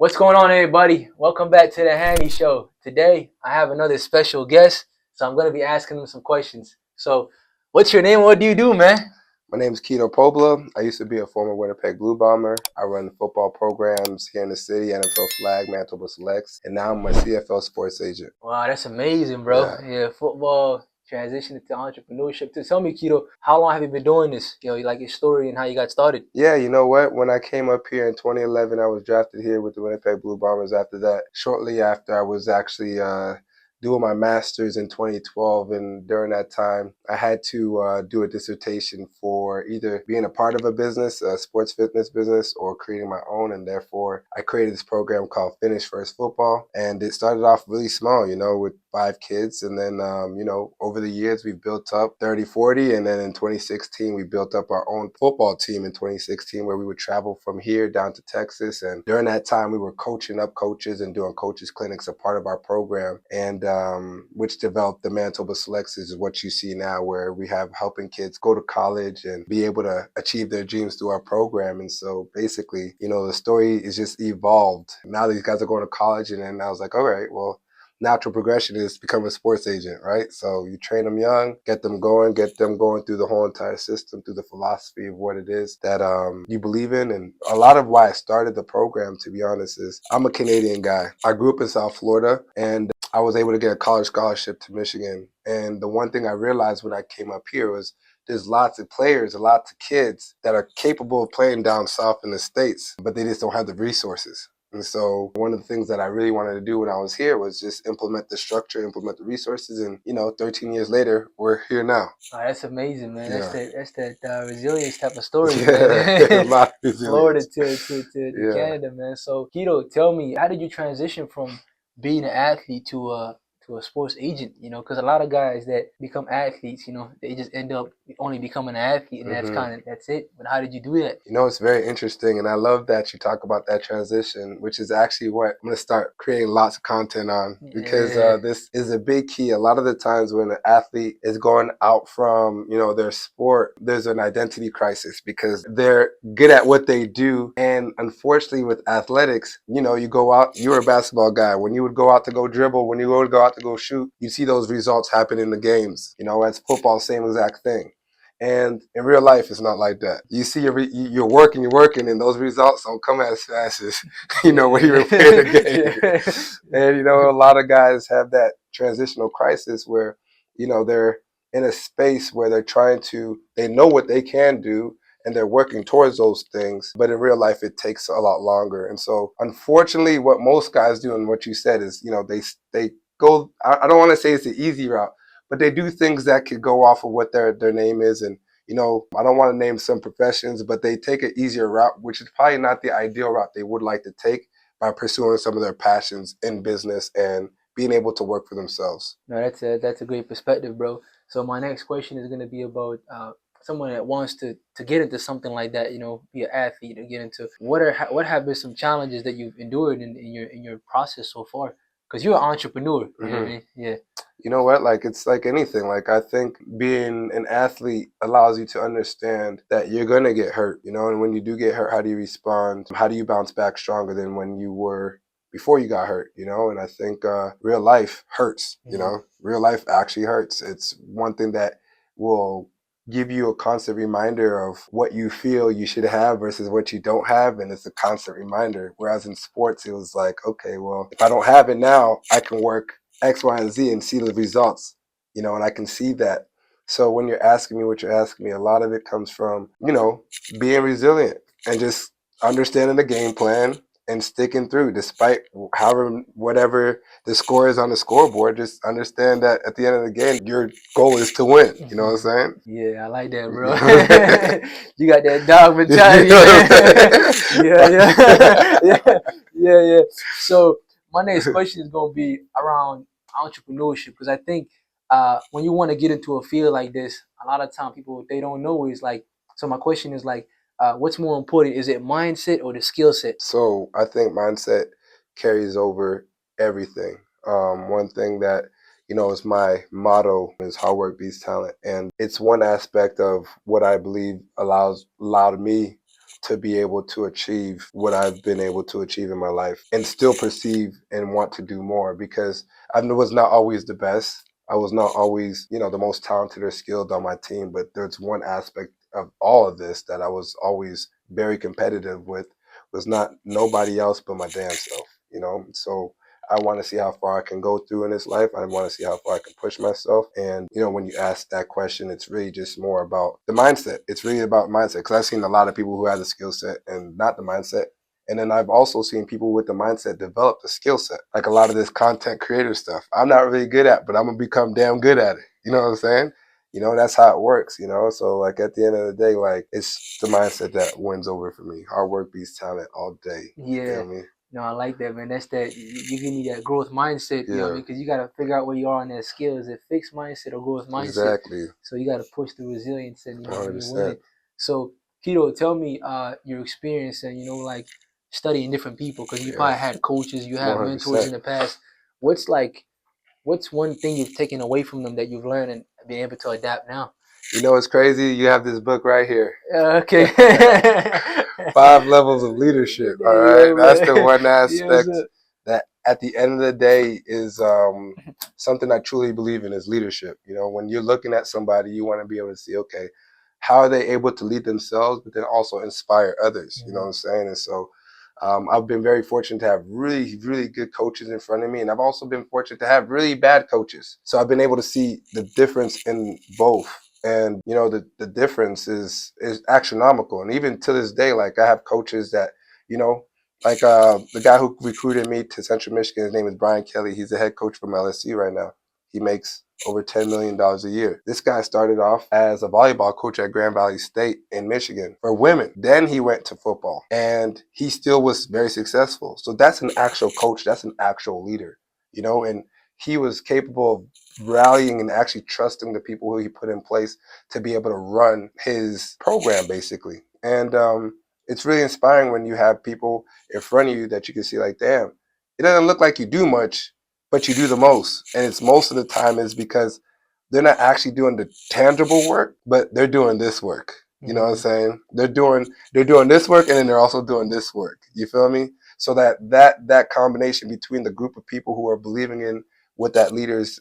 What's going on, everybody? Welcome back to the Hanny Show. Today, I have another special guest, so I'm going to be asking him some questions. So, what's your name? What do you do, man? My name is Kito Poblah. I used to be a former Winnipeg Blue Bomber. I run football programs here in the city, NFL Flag, Manitoba Selects, and now I'm a CFL sports agent. Wow, that's amazing, bro. Yeah. Yeah, football transition into entrepreneurship. Tell me, Kito, how long have you been doing this? Like your story and how you got started. Yeah, you know what? When I came up here in 2011, I was drafted here with the Winnipeg Blue Bombers. After that, shortly after, I was actually doing my master's in 2012, and during that time, I had to do a dissertation for either being a part of a business, a sports fitness business, or creating my own. And therefore, I created this program called Finish First Football, and it started off really small, with 5 kids, and then over the years we've built up 30, 40, and then in 2016 we built up our own football team in 2016, where we would travel from here down to Texas. And during that time we were coaching up coaches and doing coaches clinics, a part of our program, and which developed the Manitoba Selects, is what you see now, where we have helping kids go to college and be able to achieve their dreams through our program. And so basically, the story is just evolved. Now these guys are going to college, and then I was like, all right, well, natural progression is become a sports agent, right? So you train them young, get them going through the whole entire system, through the philosophy of what it is that you believe in. And a lot of why I started the program, to be honest, is I'm a Canadian guy. I grew up in South Florida, and I was able to get a college scholarship to Michigan. And the one thing I realized when I came up here was there's lots of players, lots of kids that are capable of playing down south in the States, but they just don't have the resources. And so one of the things that I really wanted to do when I was here was just implement the structure, implement the resources. And, 13 years later, we're here now. Oh, that's amazing, man. Yeah. That's that resilience type of story, Yeah, man. a lot of Florida resilience. to Yeah. Canada, man. So, Kito, tell me, how did you transition from being an athlete to a sports agent? Because a lot of guys that become athletes, they just end up only becoming an athlete, and that's it. But how did you do that? It's very interesting, and I love that you talk about that transition, which is actually what I'm going to start creating lots of content on, because Yeah. this is a big key. A lot of the times when an athlete is going out from, their sport, there's an identity crisis because they're good at what they do. And unfortunately with athletics, you go out, you're a basketball guy. When you would go out to go dribble, when you would go out to go shoot, you see those results happen in the games. As football, same exact thing. And in real life, it's not like that. You see, you're working, and those results don't come as fast as, when you were playing the game. And, a lot of guys have that transitional crisis where, they're in a space where they know what they can do, and they're working towards those things. But in real life, it takes a lot longer. And so, unfortunately, what most guys do, and what you said is, they go, I don't want to say it's the easy route, but they do things that could go off of what their name is. And, I don't want to name some professions, but they take an easier route, which is probably not the ideal route they would like to take, by pursuing some of their passions in business and being able to work for themselves. No, that's a great perspective, bro. So my next question is going to be about someone that wants to get into something like that, be an athlete or get into what have been some challenges that you've endured in your process so far? Because you're an entrepreneur. You know what I mean? Yeah. You know what? Like, it's like anything. Like, I think being an athlete allows you to understand that you're going to get hurt, and when you do get hurt, how do you respond? How do you bounce back stronger than when you were before you got hurt, And I think real life hurts, Real life actually hurts. It's one thing that will give you a constant reminder of what you feel you should have versus what you don't have, and it's a constant reminder. Whereas in sports, it was like, okay, well, if I don't have it now, I can work X, Y, and Z and see the results, and I can see that. So when you're asking me what you're asking me, a lot of it comes from, being resilient and just understanding the game plan and sticking through despite whatever the score is on the scoreboard. Just understand that at the end of the game, your goal is to win. You know what I'm saying? Yeah, I like that, bro. You got that dog mentality. Yeah. So my next question is gonna be around entrepreneurship, because I think when you want to get into a field like this, a lot of time people they don't know is like. So my question is like, what's more important? Is it mindset or the skill set? So I think mindset carries over everything. One thing that is my motto is hard work beats talent, and it's one aspect of what I believe allowed me to be able to achieve what I've been able to achieve in my life and still perceive and want to do more, because I was not always the best. I was not always, the most talented or skilled on my team, but there's one aspect of all of this that I was always very competitive with, was not nobody else but my damn self. So I want to see how far I can go through in this life. I want to see how far I can push myself. And, when you ask that question, it's really just more about the mindset. It's really about mindset, because I've seen a lot of people who have the skill set and not the mindset. And then I've also seen people with the mindset develop the skill set. Like a lot of this content creator stuff, I'm not really good at, but I'm going to become damn good at it. You know what I'm saying? That's how it works, So like at the end of the day, like it's the mindset that wins over for me. Hard work beats talent all day. You Yeah. feel me? No, I like that, man. That's that you need that growth mindset, you know what I mean? Because you got to figure out where you are on that skill. Is it fixed mindset or growth mindset? Exactly. So you got to push the resilience and, you're 100%. winning. So, Kito, tell me your experience and, like studying different people, because you probably had coaches, you had mentors in the past. What's one thing you've taken away from them that you've learned and been able to adapt now? It's crazy. You have this book right here. Okay. 5 levels of leadership. All right. That's the one aspect that at the end of the day is something I truly believe in, is leadership. When you're looking at somebody, you want to be able to see, okay, how are they able to lead themselves, but then also inspire others? You know what I'm saying? And so I've been very fortunate to have really, really good coaches in front of me. And I've also been fortunate to have really bad coaches. So I've been able to see the difference in both. And, the difference is astronomical. And even to this day, like I have coaches that, like the guy who recruited me to Central Michigan, his name is Brian Kelly. He's the head coach from LSU right now. He makes over $10 million a year. This guy started off as a volleyball coach at Grand Valley State in Michigan for women. Then he went to football, and he still was very successful. So that's an actual coach. That's an actual leader, and he was capable of rallying and actually trusting the people who he put in place to be able to run his program, basically. And it's really inspiring when you have people in front of you that you can see like, damn, it doesn't look like you do much, but you do the most. And it's most of the time is because they're not actually doing the tangible work, but they're doing this work. You know what I'm saying? They're doing this work, and then they're also doing this work. You feel me? So that combination between the group of people who are believing in what that leader is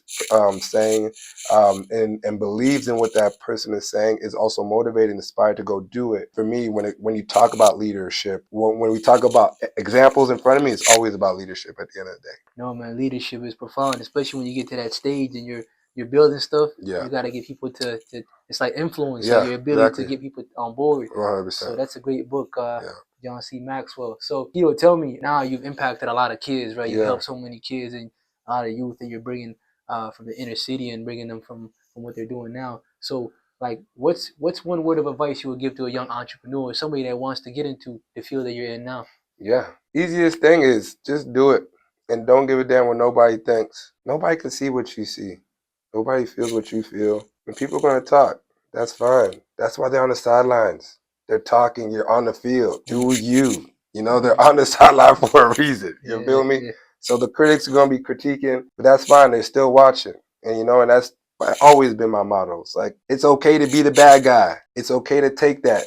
saying, and believes in what that person is saying, is also motivated and inspired to go do it. For me, when you talk about leadership, when we talk about examples in front of me, it's always about leadership at the end of the day. No, man, leadership is profound, especially when you get to that stage and you're building stuff. You got to get people to it's like influence, so your ability to get people on board. 100%. So that's a great book, John C. Maxwell. So, tell me, now you've impacted a lot of kids, right? You've helped so many kids and a lot of youth that you're bringing from the inner city and bringing them from what they're doing now. So, like, what's one word of advice you would give to a young entrepreneur, somebody that wants to get into the field that you're in now? Easiest thing is just do it, and don't give a damn what nobody thinks. Nobody can see what you see. Nobody feels what you feel. And people are going to talk. That's fine. That's why they're on the sidelines. They're talking. You're on the field. Do you. They're on the sideline for a reason. You feel me? Yeah. So the critics are going to be critiquing, but that's fine. They're still watching. And, and that's always been my motto. It's like, it's okay to be the bad guy. It's okay to take that.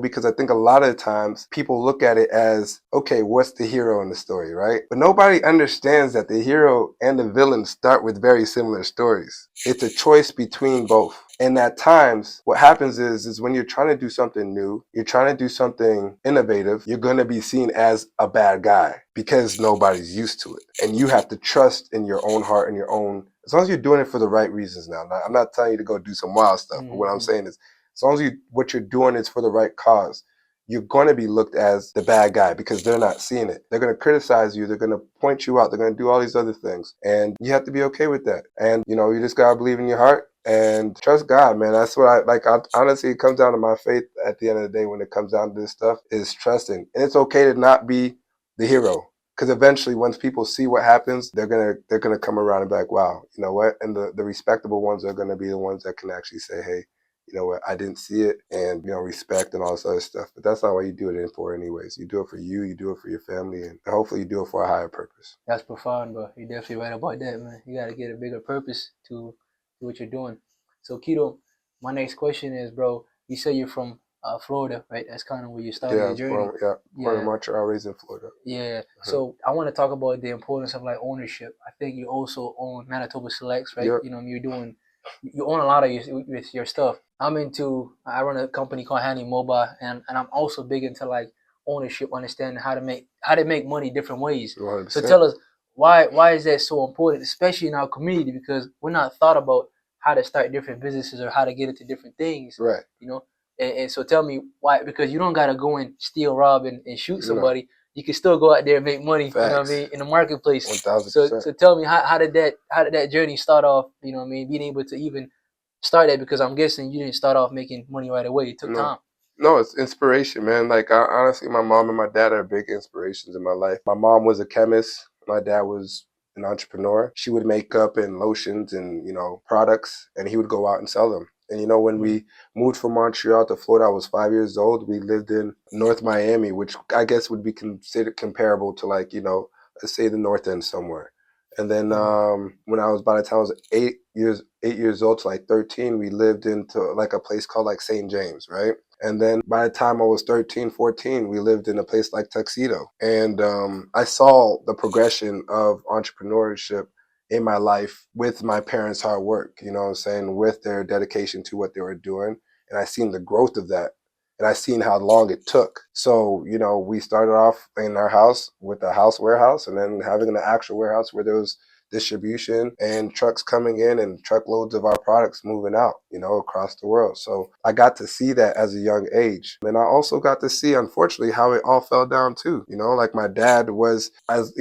Because I think a lot of times people look at it as, okay, what's the hero in the story, right? But nobody understands that the hero and the villain start with very similar stories. It's a choice between both. And at times, what happens is when you're trying to do something new, you're trying to do something innovative, you're going to be seen as a bad guy because nobody's used to it. And you have to trust in your own heart and your own, as long as you're doing it for the right reasons now. I'm not telling you to go do some wild stuff, but what I'm saying is, as long as what you're doing is for the right cause, you're going to be looked as the bad guy because they're not seeing it. They're going to criticize you. They're going to point you out. They're going to do all these other things. And you have to be okay with that. And, you just got to believe in your heart and trust God, man. That's what honestly, it comes down to my faith at the end of the day when it comes down to this stuff, is trusting. And it's okay to not be the hero. Because eventually, once people see what happens, they're gonna come around and be like, wow, you know what? And the respectable ones are going to be the ones that can actually say, hey, you know what, I didn't see it, and respect and all this other stuff. But that's not what you do it in for anyways. You do it for you do it for your family, and hopefully you do it for a higher purpose. That's profound, bro. You're definitely right about that, man. You got to get a bigger purpose to what you're doing. So, Kito, my next question is, bro, you say you're from Florida, right? That's kind of where you started Yeah, your journey. born in Yeah, Montreal, raised in Florida. yeah. So I want to talk about the importance of like ownership. I think you also own Manitoba Selects, right? Yep. You know, you own a lot of your stuff. I run a company called Hanny Mobile, and I'm also big into like ownership, understanding how to make money different ways. 100%. So tell us why is that so important, especially in our community, because we're not thought about how to start different businesses or how to get into different things. Right. You know, and so tell me why, because you don't gotta go and steal, rob, and shoot somebody. You can still go out there and make money. Facts. You know what I mean, in the marketplace. 1000%. So tell me how did that journey start off? You know what I mean, being able to even start that, because I'm guessing you didn't start off making money right away. It took time. No, it's inspiration, man. Like honestly, my mom and my dad are big inspirations in my life. My mom was a chemist. My dad was an entrepreneur. She would make up and lotions and products, and he would go out and sell them. And when we moved from Montreal to Florida, I was 5 years old. We lived in North Miami, which I guess would be considered comparable to like let's say the North End somewhere. And then when by the time I was 8 years old to like 13, we lived into like a place called like St. James, right? And then by the time I was 13, 14, we lived in a place like Tuxedo. And I saw the progression of entrepreneurship in my life with my parents' hard work, you know what I'm saying, with their dedication to what they were doing. And I seen the growth of that. And I seen how long it took. So, we started off in our house with a house warehouse, and then having an actual warehouse where there was distribution and trucks coming in and truckloads of our products moving out, across the world. So I got to see that as a young age. And I also got to see, unfortunately, how it all fell down too. Like my dad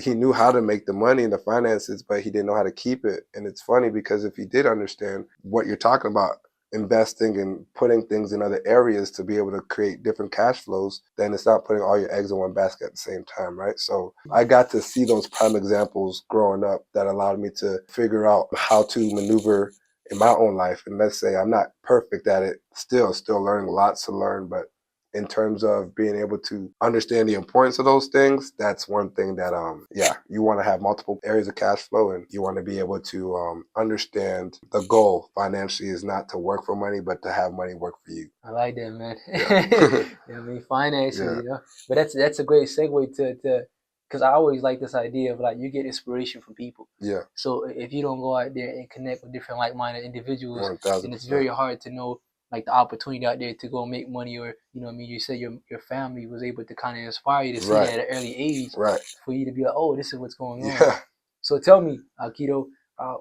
he knew how to make the money and the finances, but he didn't know how to keep it. And it's funny because if he did understand what you're talking about, investing and putting things in other areas to be able to create different cash flows, then it's not putting all your eggs in one basket at the same time, right? So I got to see those prime examples growing up that allowed me to figure out how to maneuver in my own life. And let's say I'm not perfect at it, still learning, lots to learn, but in terms of being able to understand the importance of those things, that's one thing that you want to have multiple areas of cash flow, and you want to be able to understand the goal financially is not to work for money, but to have money work for you. I like that, man. Yeah. I mean, finances, but that's a great segue to because I always like this idea of like you get inspiration from people. Yeah. So if you don't go out there and connect with different like-minded individuals, 1000%. then it's very hard to know like the opportunity out there to go make money, or you said your family was able to kind of inspire you to see that at an early age, for you to be like, oh, this is what's going on. Yeah. So tell me, Kito,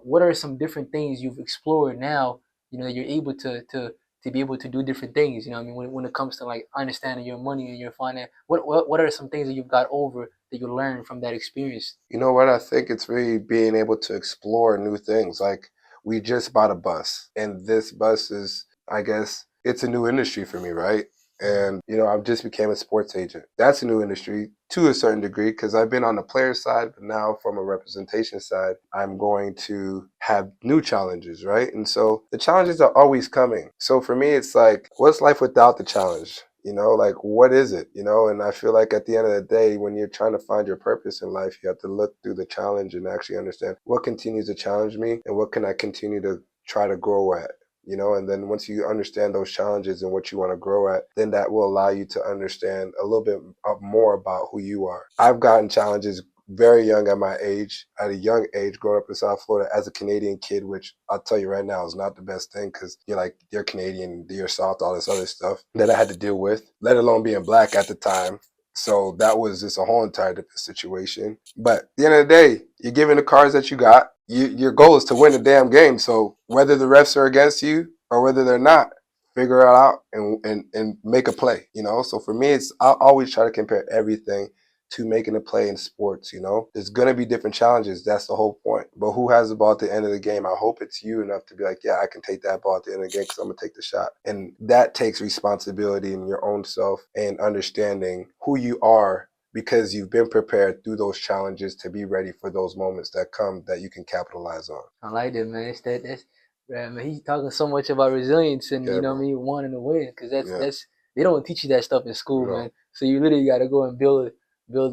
what are some different things you've explored now? That you're able to be able to do different things. I mean, when it comes to like understanding your money and your finance, what are some things that you've got over that you learned from that experience? You know what? I think it's really being able to explore new things. Like we just bought a bus, and this bus is, I guess, it's a new industry for me, right? And I've just became a sports agent. That's a new industry to a certain degree because I've been on the player side, but now from a representation side, I'm going to have new challenges, right? And so the challenges are always coming. So for me, it's like, what's life without the challenge? Like what is it? And I feel like at the end of the day, when you're trying to find your purpose in life, you have to look through the challenge and actually understand what continues to challenge me and what can I continue to try to grow at. And then once you understand those challenges and what you want to grow at, then that will allow you to understand a little bit more about who you are. I've gotten challenges very young at a young age, growing up in South Florida as a Canadian kid, which I'll tell you right now is not the best thing because you're Canadian, you're South, all this other stuff that I had to deal with, let alone being black at the time. So that was just a whole entire different situation. But at the end of the day, you're given the cards that you got. Your goal is to win the damn game. So whether the refs are against you or whether they're not, figure it out and make a play. So for me, I always try to compare everything to making a play in sports. There's going to be different challenges. That's the whole point. But who has the ball at the end of the game? I hope it's you enough to be like, yeah, I can take that ball at the end of the game because I'm going to take the shot. And that takes responsibility in your own self and understanding who you are because you've been prepared through those challenges to be ready for those moments that come that you can capitalize on. I like that, man. That's man. He's talking so much about resilience and what I mean, wanting to win, because that's they don't teach you that stuff in school, man. So you literally got to go and build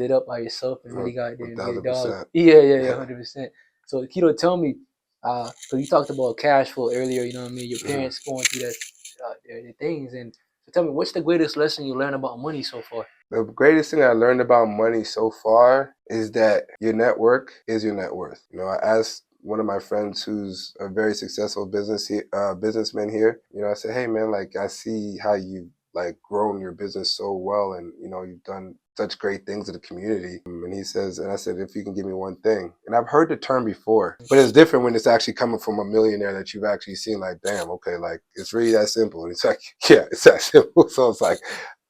it up by yourself and really got there and be a dog. Yeah, 100%. So Kito, tell me, so you talked about cash flow earlier. Your parents going through that their things, and So tell me, what's the greatest lesson you learned about money so far? The greatest thing I learned about money so far is that your network is your net worth. You know, I asked one of my friends who's a very successful businessman here. You know, I said, hey man, like I see how you like grown your business so well, and you know you've done such great things in the community. And he says, and I said, if you can give me one thing, and I've heard the term before, but it's different when it's actually coming from a millionaire that you've actually seen. Like, damn, okay, like it's really that simple. And it's like, yeah, it's that simple. So it's like,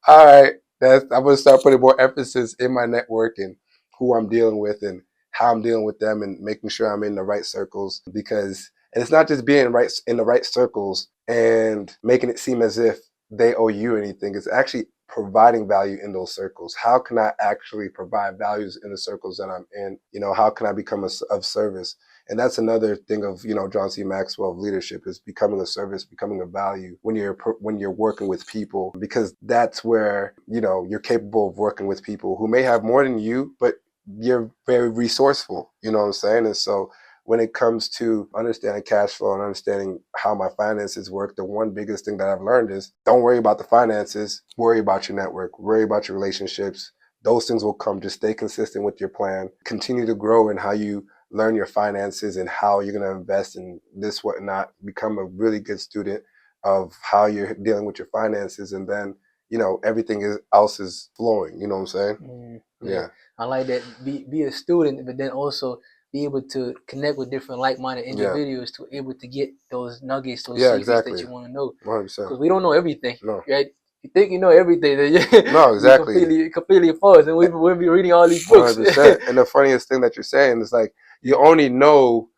all right. I'm going to start putting more emphasis in my network and who I'm dealing with and how I'm dealing with them and making sure I'm in the right circles, because and it's not just being right in the right circles and making it seem as if they owe you anything. It's actually providing value in those circles. How can I actually provide values in the circles that I'm in? You know, how can I become of service? And that's another thing of, you know, John C. Maxwell of leadership, is becoming a service, becoming a value when you're working with people, because that's where, you know, you're capable of working with people who may have more than you, but you're very resourceful. You know what I'm saying? And so when it comes to understanding cash flow and understanding how my finances work, the one biggest thing that I've learned is don't worry about the finances, worry about your network, worry about your relationships. Those things will come. Just stay consistent with your plan. Continue to grow in how you learn your finances and how you're going to invest in this, whatnot. Become a really good student of how you're dealing with your finances, and then, you know, everything else is flowing. You know what I'm saying? Yeah. I like that. Be a student, but then also be able to connect with different like-minded individuals to able to get those nuggets, those secrets that you want to know. 100%. Because we don't know everything, No. right? You think you know everything, then No, exactly. completely false, and we'll be reading all these books. 100%. And the funniest thing that you're saying is like you only know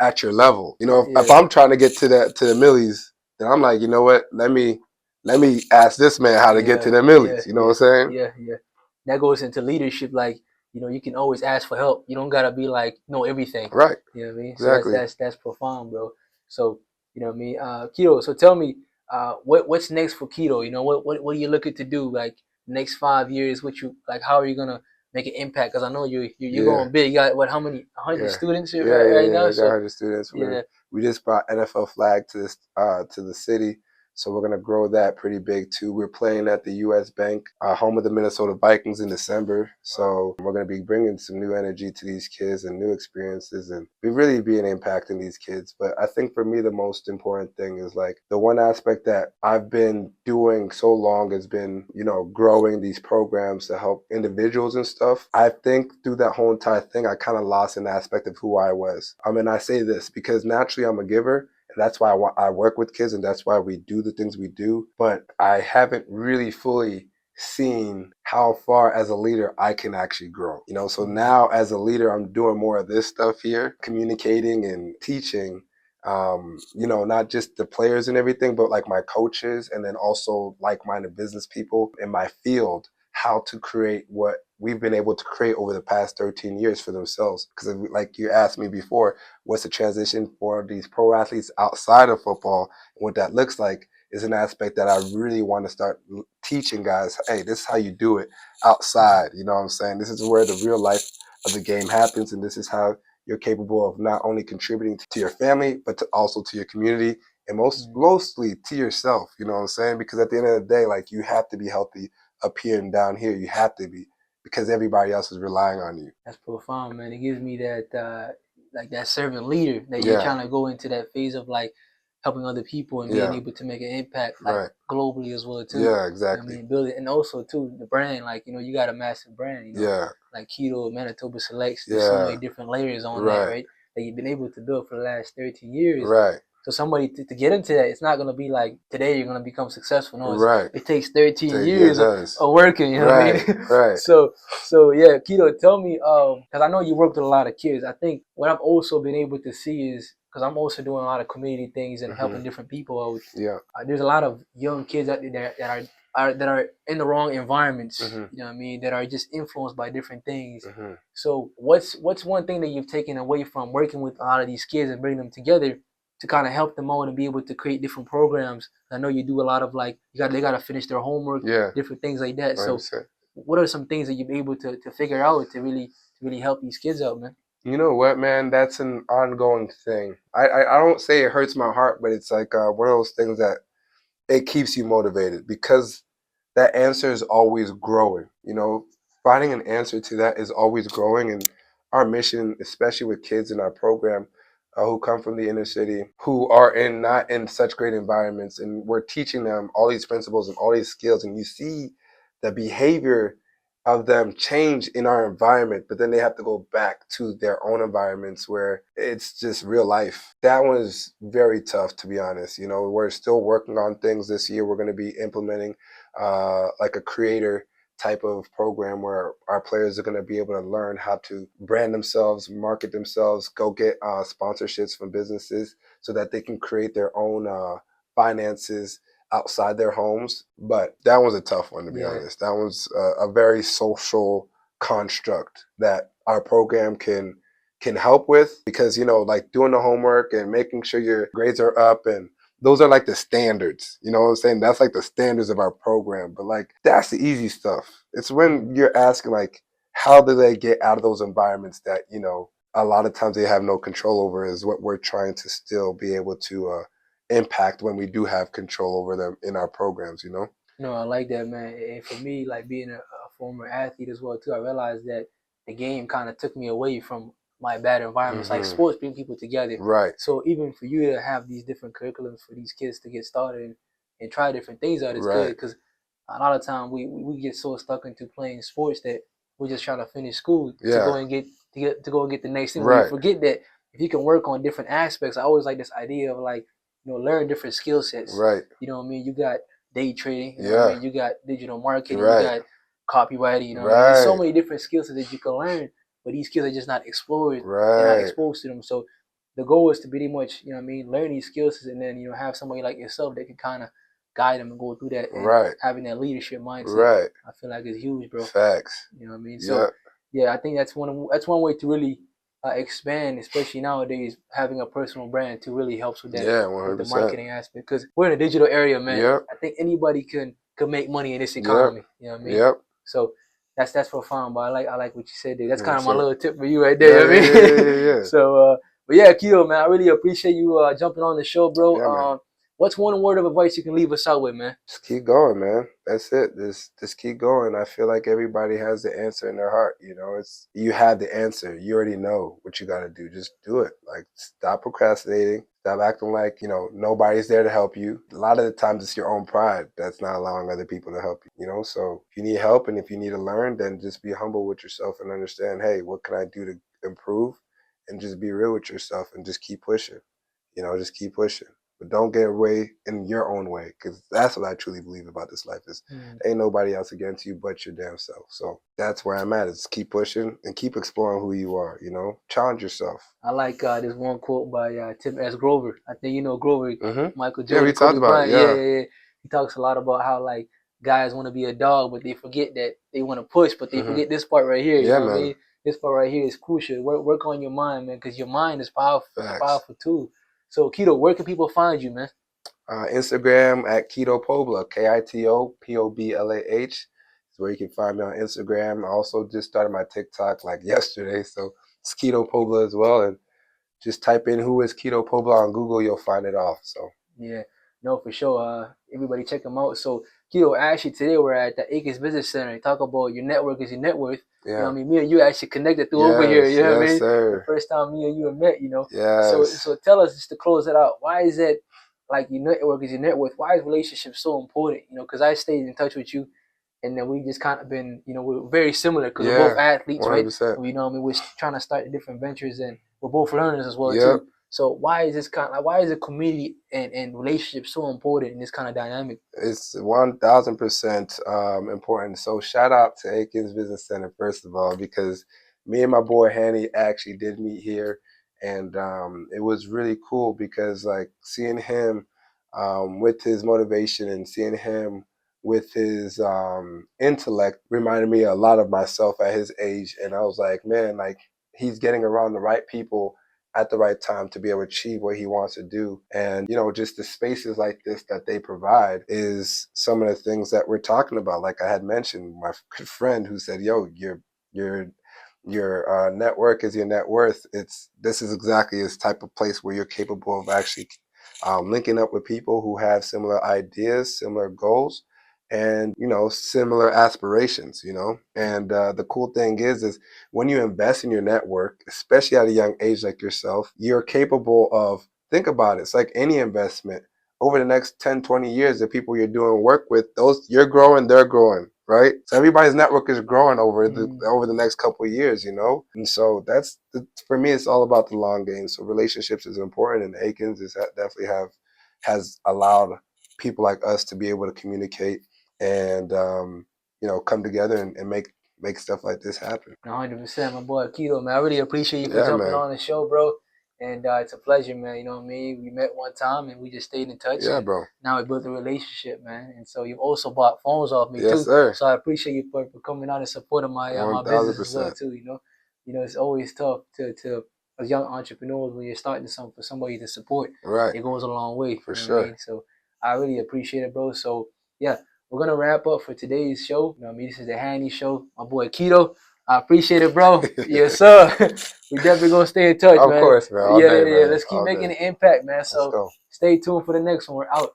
at your level. You know, if I'm trying to get to the millies, then I'm like, you know what? Let me ask this man how to get to the millies. You know what I'm saying? Yeah. That goes into leadership. Like, you know, you can always ask for help. You don't gotta be like know everything. Right. You know what I mean? Exactly. So that's profound, bro. So, you know what I mean? Kito, so tell me, what's next for Kito? You know, what are you looking to do? Like next 5 years, what you like, how are you gonna make an impact? Because I know you're going big. You got how many 100 students right now? I got 100 students. We just brought NFL flag to this to the city. So we're going to grow that pretty big too. We're playing at the U.S. Bank, home of the Minnesota Vikings, in December. So we're going to be bringing some new energy to these kids and new experiences, and we really be an impact in these kids. But I think for me, the most important thing is like the one aspect that I've been doing so long has been, you know, growing these programs to help individuals and stuff. I think through that whole entire thing, I kind of lost an aspect of who I was. I mean, I say this because naturally I'm a giver. That's why I work with kids, and that's why we do the things we do. But I haven't really fully seen how far as a leader I can actually grow. You know, so now as a leader, I'm doing more of this stuff here, communicating and teaching. You know, not just the players and everything, but like my coaches, and then also like-minded business people in my field, how to create what we've been able to create over the past 13 years for themselves. Because like you asked me before, what's the transition for these pro athletes outside of football, and what that looks like is an aspect that I really want to start teaching guys. Hey, this is how you do it outside. You know what I'm saying? This is where the real life of the game happens, and this is how you're capable of not only contributing to your family, but also to your community, and mostly to yourself. You know what I'm saying? Because at the end of the day, like, you have to be healthy up here and down here. You have to be, because everybody else is relying on you. That's profound, man. It gives me that like that servant leader that you're trying to go into that phase of like helping other people and being able to make an impact like globally as well too. Yeah, exactly. You know I mean, build it, and also too the brand. Like, you know, you got a massive brand. You know, like Kito, Manitoba Selects. There's so many different layers on that, right? That you've been able to build for the last 13 years. Right. So somebody to get into that, it's not gonna be like today you're gonna become successful. No, it takes 13 years of working. You know what I mean? Right. So yeah, Kito, tell me, because I know you work with a lot of kids. I think what I've also been able to see is, because I'm also doing a lot of community things and helping different people out. There's a lot of young kids out there that are in the wrong environments. You know what I mean? That are just influenced by different things. So what's one thing that you've taken away from working with a lot of these kids and bringing them together to kind of help them out and be able to create different programs? I know you do a lot of like they gotta finish their homework, different things like that. So what are some things that you've been able to figure out to really help these kids out, man? You know what, man? That's an ongoing thing. I don't say it hurts my heart, but it's like one of those things that it keeps you motivated because that answer is always growing. You know, finding an answer to that is always growing. And our mission, especially with kids in our program who come from the inner city, who are in not in such great environments, and we're teaching them all these principles and all these skills, and you see the behavior of them change in our environment, but then they have to go back to their own environments where it's just real life. That one is very tough, to be honest. You know, we're still working on things this year. We're going to be implementing like a creator type of program where our players are going to be able to learn how to brand themselves, market themselves, go get sponsorships from businesses so that they can create their own finances outside their homes. But that was a tough one, to be honest. That was a very social construct that our program can help with, because, you know, like doing the homework and making sure your grades are up, and those are like the standards, you know what I'm saying? That's like the standards of our program. But like, that's the easy stuff. It's when you're asking, like, how do they get out of those environments that, you know, a lot of times they have no control over, is what we're trying to still be able to impact when we do have control over them in our programs, you know? No, I like that, man. And for me, like being a former athlete as well too, I realized that the game kind of took me away from my bad environments. Like sports bring people together, Right. So even for you to have these different curriculums for these kids to get started and try different things out is good, because a lot of time we get so stuck into playing sports that we're just trying to finish school to go and get the next thing. We forget that if you can work on different aspects. I always like this idea of, like, learn different skill sets. Right. You know what I mean? You got day trading, you know what I mean? You got digital marketing, you got copywriting, you know what I mean? There's so many different skill sets that you can learn, but these skills are just not explored. They're not exposed to them. So the goal is to pretty much, you know what I mean, learn these skills and then, have somebody like yourself that can kind of guide them and go through that, and having that leadership mindset. I feel like it's huge, bro. Facts. You know what I mean? So yeah, I think that's one way to really expand, especially nowadays, having a personal brand to really helps with that, with the marketing aspect. Because we're in a digital area, man. I think anybody can make money in this economy. You know what I mean? So that's profound. But I like what you said there. That's kind of my little tip for you right there. You know what I mean? So, but yeah, Kito, man, I really appreciate you jumping on the show, bro. What's one word of advice you can leave us out with, man? Just keep going, man. That's it. Just keep going. I feel like everybody has the answer in their heart. You know, you have the answer. You already know what you got to do. Just do it. Like, stop procrastinating. Stop acting like, nobody's there to help you. A lot of the times it's your own pride that's not allowing other people to help you, So if you need help and if you need to learn, then just be humble with yourself and understand, hey, what can I do to improve? And just be real with yourself and just keep pushing. Just keep pushing. But don't get away in your own way, because that's what I truly believe about this life is ain't nobody else against you but your damn self. So that's where I'm at, is keep pushing and keep exploring who you are, challenge yourself. I like this one quote by Tim S. Grover. I think you know Grover, Michael Jordan, yeah, we talked about Bryant. Yeah. He talks a lot about how, like, guys want to be a dog, but they forget that they want to push, but they forget this part right here. You know what I mean? This part right here is crucial. Work on your mind, man, because your mind is powerful. It's a powerful tool. So, Kito, where can people find you, man? Instagram at Kito Poblah, KITO POBLAH is where you can find me on Instagram. I also just started my TikTok like yesterday, so it's Kito Poblah as well. And just type in who is Kito Poblah on Google, you'll find it all. So yeah, no, for sure. Everybody check them out. So, Kito, actually today we're at the Acres Business Center. Talk about your network is your net worth. You know what I mean? Me and you actually connected through over here. You know what I mean? Sir. The first time me and you have met, So tell us, just to close it out, why is it, like, your network is your net worth? Why is relationships so important? Because I stayed in touch with you, and then we just kind of been, we're very similar because we're both athletes, 100%. Right? You know what I mean? We're trying to start different ventures, and we're both learners as well too. So why is this why is the community and relationship so important in this kind of dynamic? It's 1000% important. So shout out to Aikens Business Center, first of all, because me and my boy Hanny actually did meet here, and it was really cool because, like, seeing him with his motivation and seeing him with his intellect reminded me a lot of myself at his age, and I was like, man, like, he's getting around the right people at the right time to be able to achieve what he wants to do. And, just the spaces like this that they provide is some of the things that we're talking about. Like I had mentioned, my good friend who said, yo, your network is your net worth. This is exactly this type of place where you're capable of actually linking up with people who have similar ideas, similar goals, and, you know, similar aspirations, you know. And the cool thing is when you invest in your network, especially at a young age like yourself, you're capable of, think about it, it's like any investment. Over the next 10, 20 years, the people you're doing work with, those you're growing, they're growing, right? So everybody's network is growing over the next couple of years, you know? And so for me, it's all about the long game. So relationships is important, and Aikens definitely has allowed people like us to be able to communicate and you know, come together and make stuff like this happen. 100%, my boy Kito, man. I really appreciate you for Yeah, jumping man. on the show, bro. And it's a pleasure, man. You know what I mean? We met one time and we just stayed in touch. Yeah, and bro. Now we built a relationship, man. And so you've also bought phones off me Yes, too. sir. So I appreciate you for coming out and supporting my business as well 1000%. too. You know, it's always tough to as young entrepreneurs when you're starting something for somebody to support. Right. It goes a long way. For you know sure. what I mean? So I really appreciate it, bro. So yeah, we're gonna wrap up for today's show. You know what I mean? This is the Hanny Show. My boy Kito. I appreciate it, bro. Yes, sir. We definitely gonna stay in touch, Of man. course, man. All day, man. Let's keep All making day. an impact, man. Let's So go. stay tuned for the next one. We're out.